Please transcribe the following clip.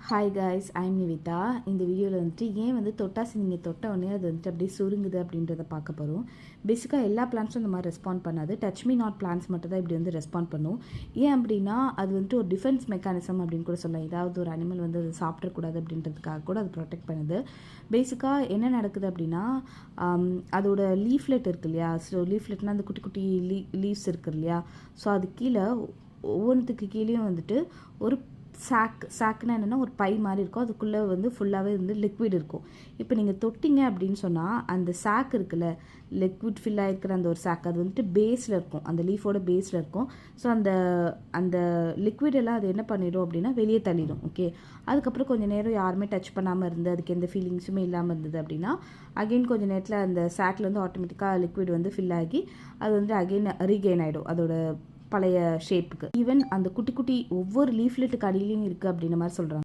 Hi guys, I'm Nivitha. இந்த வீடியோவில் வந்துட்டு ஏன் வந்து தொட்டாசி நீங்கள் தொட்ட உடனே அது வந்துட்டு அப்படியே சுருங்குது அப்படின்றத பார்க்க போகிறோம். பேசிக்காக எல்லா பிளான்ஸும் இந்த மாதிரி ரெஸ்பாண்ட் பண்ணாது. டச் மீ நாட் பிளான்ஸ் மட்டும் தான் இப்படி வந்து ரெஸ்பாண்ட் பண்ணும். ஏன் அப்படின்னா அது வந்துட்டு ஒரு டிஃபென்ஸ் மெக்கானிசம் அப்படின்னு கூட சொல்லலாம். ஏதாவது ஒரு அனிமல் வந்து அது சாப்பிடக்கூடாது அப்படின்றதுக்காக கூட அது ப்ரொடெக்ட் பண்ணுது. பேசிக்காக என்ன நடக்குது அப்படின்னா அதோட லீஃப்லெட் இருக்கு இல்லையா. ஸோ லீஃப்லெட்னால் அந்த குட்டி குட்டி லீவ்ஸ் இருக்கு இல்லையா. ஸோ அது கீழே ஒவ்வொன்றுத்துக்கு கீழேயும் வந்துட்டு ஒரு சாக்குனா என்னென்னா ஒரு பை மாதிரி இருக்கும். அதுக்குள்ளே வந்து ஃபுல்லாகவே வந்து லிக்விட் இருக்கும். இப்போ நீங்கள் தொட்டிங்க அப்படின்னு சொன்னால் அந்த சாக் இருக்குல்ல, லிக்விட் ஃபில் ஆகிருக்கிற அந்த ஒரு சாக், அது வந்துட்டு பேஸில் இருக்கும், அந்த லீஃபோட பேஸில் இருக்கும். ஸோ அந்த அந்த லிக்விட் எல்லாம் அது என்ன பண்ணிடும் அப்படின்னா வெளியே தள்ளிடும். ஓகே, அதுக்கப்புறம் கொஞ்சம் நேரம் யாருமே டச் பண்ணாமல் இருந்து அதுக்கு எந்த ஃபீலிங்ஸுமே இல்லாமல் இருந்தது அப்படின்னா அகெயின் கொஞ்சம் நேரத்தில் அந்த சாக்கில் வந்து ஆட்டோமேட்டிக்காக லிக்விட் வந்து ஃபில் ஆகி அது வந்து அகெயின் ரீகெயின் ஆகிடும் அதோட பழைய ஷேப்புக்கு. ஈவன் அந்த குட்டி குட்டி ஒவ்வொரு லீஃப்லெட்டுக்கு அடியிலையும் இருக்குது அப்படின்ற மாதிரி சொல்கிறாங்க.